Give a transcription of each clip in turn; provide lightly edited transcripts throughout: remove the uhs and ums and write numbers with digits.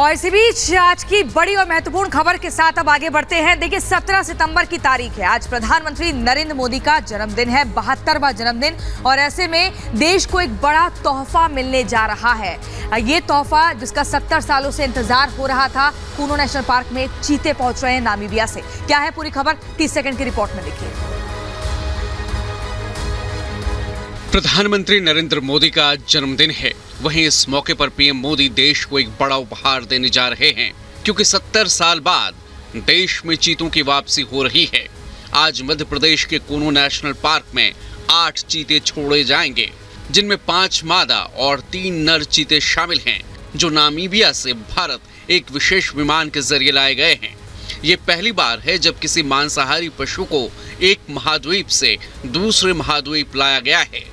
और इसी बीच आज की बड़ी और महत्वपूर्ण खबर के साथ अब आगे बढ़ते हैं। देखिए 17 सितंबर की तारीख है। आज प्रधानमंत्री नरेंद्र मोदी का जन्मदिन है, 72वां जन्मदिन। और ऐसे में देश को एक बड़ा तोहफा मिलने जा रहा है। ये तोहफा जिसका 70 सालों से इंतजार हो रहा था। कूनो नेशनल पार्क में चीते पहुंच रहे हैं नामीबिया से। क्या है पूरी खबर, 30 सेकंड की रिपोर्ट में देखिए। प्रधानमंत्री नरेंद्र मोदी का आज जन्मदिन है। वहीं इस मौके पर पीएम मोदी देश को एक बड़ा उपहार देने जा रहे हैं, क्योंकि 70 साल बाद देश में चीतों की वापसी हो रही है। आज मध्य प्रदेश के कूनो नेशनल पार्क में 8 चीते छोड़े जाएंगे, जिनमें 5 मादा और 3 नर चीते शामिल हैं, जो नामीबिया से भारत एक विशेष विमान के जरिए लाए गए हैं। ये पहली बार है जब किसी मांसाहारी पशु को एक महाद्वीप से दूसरे महाद्वीप लाया गया है।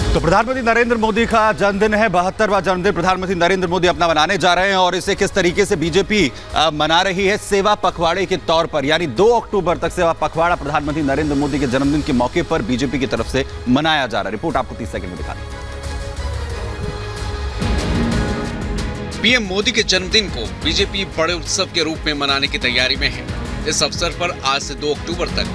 तो प्रधानमंत्री नरेंद्र मोदी का जन्मदिन है, 72वां जन्मदिन प्रधानमंत्री नरेंद्र मोदी अपना मनाने जा रहे हैं। और इसे किस तरीके से बीजेपी मना रही है, सेवा पखवाड़े के तौर पर, यानी 2 अक्टूबर तक सेवा पखवाड़ा प्रधानमंत्री नरेंद्र मोदी के जन्मदिन के मौके पर बीजेपी की तरफ से मनाया जा रहा है। रिपोर्ट आपको 30 सेकंड में दिखा दें। पीएम मोदी के जन्मदिन को बीजेपी बड़े उत्सव के रूप में मनाने की तैयारी में है। इस अवसर पर आज से 2 अक्टूबर तक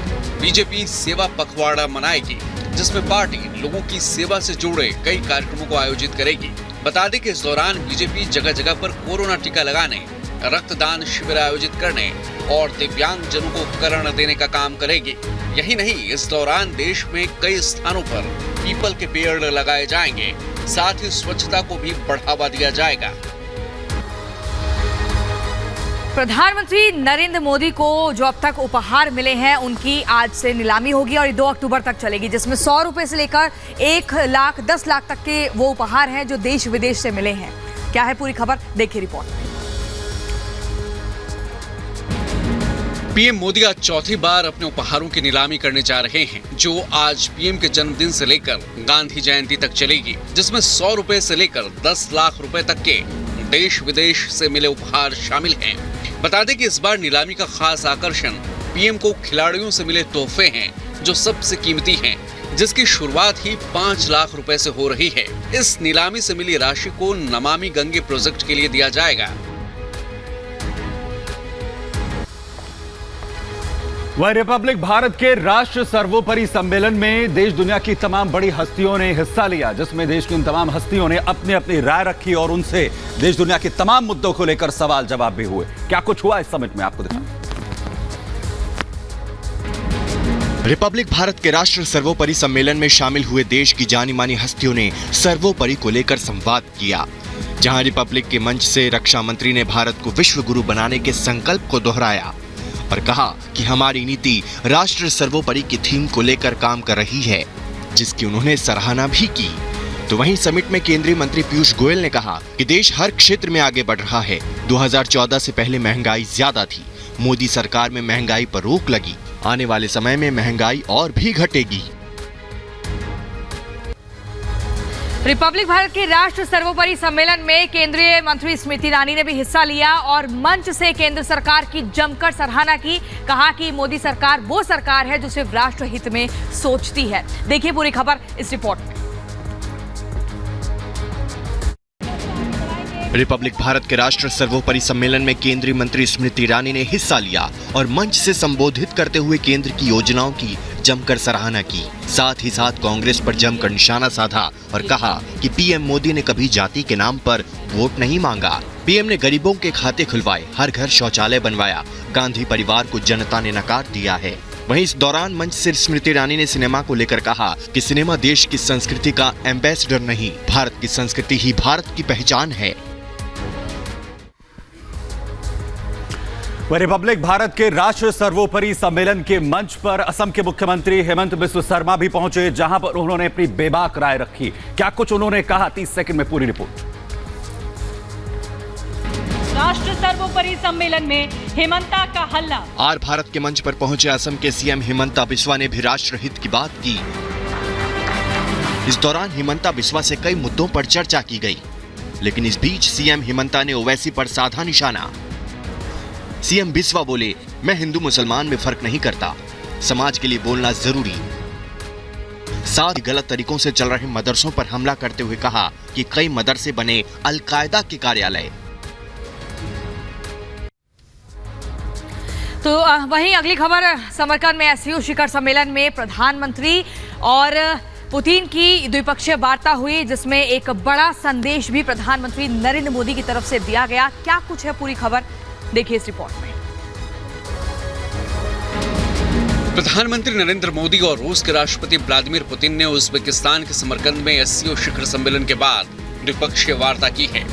बीजेपी सेवा पखवाड़ा मनाएगी, जिसमें पार्टी लोगों की सेवा से जुड़े कई कार्यक्रमों को आयोजित करेगी। बता दें कि इस दौरान बीजेपी जगह जगह पर कोरोना टीका लगाने, रक्तदान शिविर आयोजित करने और दिव्यांग जनों को उपकरण देने का काम करेगी। यही नहीं, इस दौरान देश में कई स्थानों पर पीपल के पेड़ लगाए जाएंगे। साथ ही स्वच्छता को भी बढ़ावा दिया जाएगा। प्रधानमंत्री नरेंद्र मोदी को जो अब तक उपहार मिले हैं, उनकी आज से नीलामी होगी और ये 2 अक्टूबर तक चलेगी, जिसमें 100 रुपए से लेकर 1 लाख 10 लाख तक के वो उपहार हैं जो देश विदेश से मिले हैं। क्या है पूरी खबर, देखिए रिपोर्ट में। पीएम मोदी आज चौथी बार अपने उपहारों की नीलामी करने जा रहे हैं, जो आज पीएम के जन्मदिन से लेकर गांधी जयंती तक चलेगी, जिसमें 100 रुपए से लेकर 10 लाख रुपए तक के देश विदेश से मिले उपहार शामिल हैं। बता दें कि इस बार नीलामी का खास आकर्षण पीएम को खिलाड़ियों से मिले तोहफे हैं, जो सबसे कीमती हैं, जिसकी शुरुआत ही 5 लाख रुपए से हो रही है। इस नीलामी से मिली राशि को नमामि गंगे प्रोजेक्ट के लिए दिया जाएगा। वह रिपब्लिक भारत के राष्ट्र सर्वोपरि सम्मेलन में देश दुनिया की तमाम बड़ी हस्तियों ने हिस्सा लिया, जिसमें देश की उन तमाम हस्तियों ने अपनी अपनी राय रखी और उनसे देश दुनिया के तमाम मुद्दों को लेकर सवाल जवाब भी हुए। क्या कुछ हुआ इस समिट में, आपको दिखाएं। रिपब्लिक भारत के राष्ट्र सर्वोपरि सम्मेलन में शामिल हुए देश की जानी मानी हस्तियों ने सर्वोपरि को लेकर संवाद किया, जहां रिपब्लिक के मंच से रक्षा मंत्री ने भारत को विश्व गुरु बनाने के संकल्प को दोहराया और कहा कि हमारी नीति राष्ट्र सर्वोपरि की थीम को लेकर काम कर रही है, जिसकी उन्होंने सराहना भी की। तो वहीं समिट में केंद्रीय मंत्री पीयूष गोयल ने कहा कि देश हर क्षेत्र में आगे बढ़ रहा है। 2014 से पहले महंगाई ज्यादा थी, मोदी सरकार में महंगाई पर रोक लगी, आने वाले समय में महंगाई और भी घटेगी। रिपब्लिक भारत के राष्ट्र सर्वोपरि सम्मेलन में केंद्रीय मंत्री स्मृति ईरानी ने भी हिस्सा लिया और मंच से केंद्र सरकार की जमकर सराहना की। कहा कि मोदी सरकार वो सरकार है जो सिर्फ राष्ट्र हित में सोचती है। देखिए पूरी खबर इस रिपोर्ट में। रिपब्लिक भारत के राष्ट्र सर्वोपरि सम्मेलन में केंद्रीय मंत्री स्मृति ईरानी ने हिस्सा लिया और मंच से संबोधित करते हुए केंद्र की योजनाओं की जमकर सराहना की। साथ ही साथ कांग्रेस पर जमकर निशाना साधा और कहा कि पीएम मोदी ने कभी जाति के नाम पर वोट नहीं मांगा। पीएम ने गरीबों के खाते खुलवाए, हर घर शौचालय बनवाया, गांधी परिवार को जनता ने नकार दिया है। वहीं इस दौरान मंच से स्मृति ईरानी ने सिनेमा को लेकर कहा कि सिनेमा देश की संस्कृति का एम्बेसडर नहीं, भारत की संस्कृति ही भारत की पहचान है। वह रिपब्लिक भारत के राष्ट्र सर्वोपरि सम्मेलन के मंच पर असम के मुख्यमंत्री हेमंत बिस्व शर्मा भी पहुंचे, जहां पर उन्होंने अपनी बेबाक राय रखी। क्या कुछ उन्होंने कहा, 30 सेकंड में पूरी रिपोर्ट। राष्ट्र सर्वोपरि सम्मेलन में हेमंता का हल्ला। आज भारत के मंच पर पहुंचे असम के सीएम हिमंता बिस्वा ने भी राष्ट्र हित की बात की। इस दौरान हिमंता बिस्वा से कई मुद्दों पर चर्चा की गई, लेकिन इस बीच सीएम हिमंता ने ओवैसी पर साधा निशाना। सीएम बिस्वा बोले, मैं हिंदू मुसलमान में फर्क नहीं करता, समाज के लिए बोलना जरूरी। साथ ही गलत तरीकों से चल रहे मदरसों पर हमला करते हुए कहा कि कई मदरसे बने अलकायदा के कार्यालय। तो वहीं अगली खबर, समरकंद में एससीओ शिखर सम्मेलन में प्रधानमंत्री और पुतिन की द्विपक्षीय वार्ता हुई, जिसमें एक बड़ा संदेश भी प्रधानमंत्री नरेंद्र मोदी की तरफ से दिया गया। क्या कुछ है पूरी खबर, देखिए इस रिपोर्ट में। प्रधानमंत्री नरेंद्र मोदी और रूस के राष्ट्रपति व्लादिमीर पुतिन ने उज्बेकिस्तान के समरकंद में एससीओ शिखर सम्मेलन के बाद द्विपक्षीय वार्ता की है।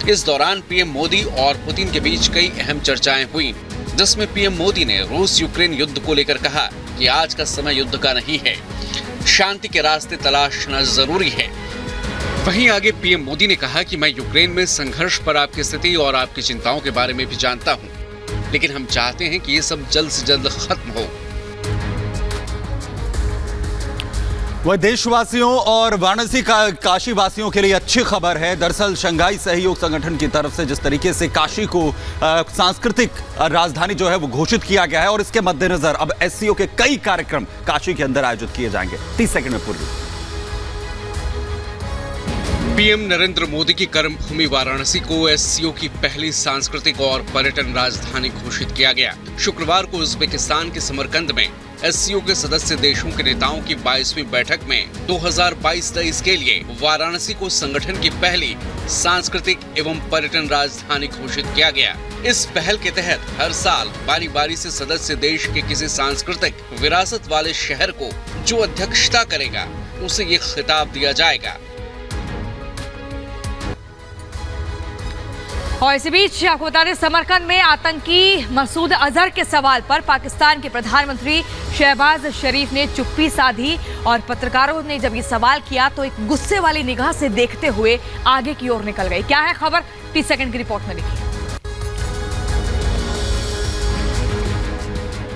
इस दौरान पीएम मोदी और पुतिन के बीच कई अहम चर्चाएं हुई, जिसमें पीएम मोदी ने रूस यूक्रेन युद्ध को लेकर कहा कि आज का समय युद्ध का नहीं है, शांति के रास्ते तलाशना जरूरी है। वहीं आगे पीएम मोदी ने कहा कि मैं यूक्रेन में संघर्ष पर आपकी स्थिति और आपकी चिंताओं के बारे में भी जानता हूं, लेकिन हम चाहते हैं कि ये सब जल्द से जल्द खत्म हो। वह देशवासियों और वाराणसी काशी वासियों के लिए अच्छी खबर है। दरअसल शंघाई सहयोग संगठन की तरफ से जिस तरीके से काशी को सांस्कृतिक राजधानी जो है वो घोषित किया गया है, और इसके मद्देनजर अब एससीओ के कई कार्यक्रम काशी के अंदर आयोजित किए जाएंगे। 30 सेकंड में पूरी। पीएम नरेंद्र मोदी की कर्मभूमि वाराणसी को एससीओ की पहली सांस्कृतिक और पर्यटन राजधानी घोषित किया गया। शुक्रवार को उज्बेकिस्तान के समरकंद में एससीओ के सदस्य देशों के नेताओं की 22वीं बैठक में 2022-23 के लिए वाराणसी को संगठन की पहली सांस्कृतिक एवं पर्यटन राजधानी घोषित किया गया। इस पहल के तहत हर साल बारी बारी से सदस्य देश के किसी सांस्कृतिक विरासत वाले शहर को जो अध्यक्षता करेगा उसे ये खिताब दिया जाएगा। और इसी बीच आपको बता दें, समरकंद में आतंकी मसूद अजहर के सवाल पर पाकिस्तान के प्रधानमंत्री शहबाज शरीफ ने चुप्पी साधी, और पत्रकारों ने जब ये सवाल किया तो एक गुस्से वाली निगाह से देखते हुए आगे की ओर निकल गए। क्या है खबर, 30 सेकंड की रिपोर्ट में देखिए।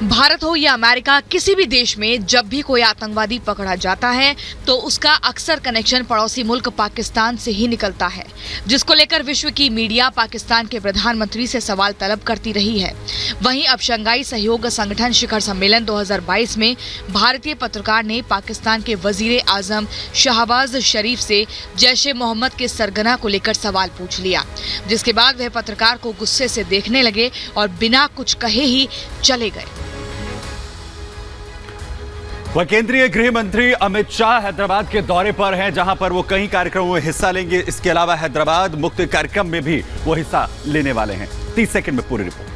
भारत हो या अमेरिका, किसी भी देश में जब भी कोई आतंकवादी पकड़ा जाता है तो उसका अक्सर कनेक्शन पड़ोसी मुल्क पाकिस्तान से ही निकलता है, जिसको लेकर विश्व की मीडिया पाकिस्तान के प्रधानमंत्री से सवाल तलब करती रही है। वहीं अब शंघाई सहयोग संगठन शिखर सम्मेलन 2022 में भारतीय पत्रकार ने पाकिस्तान के वजीर आजम शहबाज शरीफ से जैश-ए मोहम्मद के सरगना को लेकर सवाल पूछ लिया, जिसके बाद वह पत्रकार को गुस्से से देखने लगे और बिना कुछ कहे ही चले गए। वह केंद्रीय गृह मंत्री अमित शाह हैदराबाद के दौरे पर हैं, जहां पर वो कई कार्यक्रमों में हिस्सा लेंगे। इसके अलावा हैदराबाद मुक्ति कार्यक्रम में भी वो हिस्सा लेने वाले हैं। 30 सेकंड में पूरी रिपोर्ट।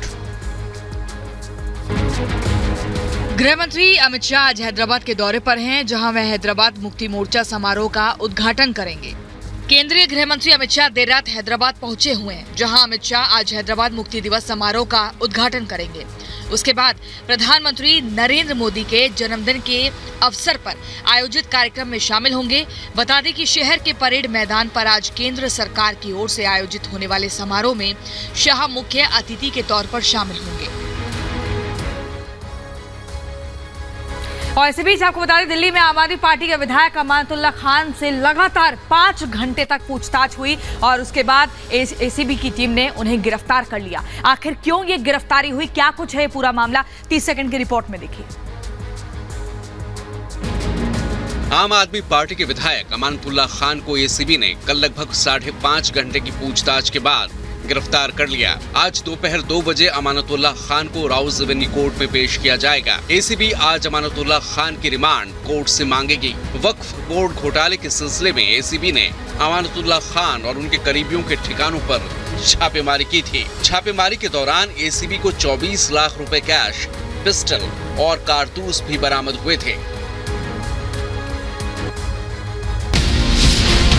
गृह मंत्री अमित शाह आज हैदराबाद के दौरे पर हैं, जहां वह हैदराबाद मुक्ति मोर्चा समारोह का उद्घाटन करेंगे। केंद्रीय गृह मंत्री अमित शाह देर रात हैदराबाद पहुंचे हुए हैं, जहां अमित शाह आज हैदराबाद मुक्ति दिवस समारोह का उद्घाटन करेंगे। उसके बाद प्रधानमंत्री नरेंद्र मोदी के जन्मदिन के अवसर पर आयोजित कार्यक्रम में शामिल होंगे। बता दें कि शहर के परेड मैदान पर आज केंद्र सरकार की ओर से आयोजित होने वाले समारोह में शाह मुख्य अतिथि के तौर पर शामिल होंगे। और इसी बीच आपको बता दें, दिल्ली में आम आदमी पार्टी के विधायक अमानतुल्लाह खान से लगातार 5 घंटे तक पूछताछ हुई, और उसके बाद एसीबी की टीम ने उन्हें गिरफ्तार कर लिया। आखिर क्यों ये गिरफ्तारी हुई, क्या कुछ है पूरा मामला, 30 सेकंड की रिपोर्ट में देखिए। आम आदमी पार्टी के विधायक अमानतुल्लाह खान को एसीबी ने कल लगभग 5.5 घंटे की पूछताछ के बाद गिरफ्तार कर लिया। आज दोपहर 2 बजे अमानतुल्लाह खान को राउज रेवेन्यू कोर्ट में पेश किया जाएगा। एसीबी आज अमानतुल्लाह खान की रिमांड कोर्ट से मांगेगी। वक्फ बोर्ड घोटाले के सिलसिले में एसीबी ने अमानतुल्लाह खान और उनके करीबियों के ठिकानों पर छापेमारी की थी। छापेमारी के दौरान एसीबी को 24 लाख रुपए कैश, पिस्टल और कारतूस भी बरामद हुए थे।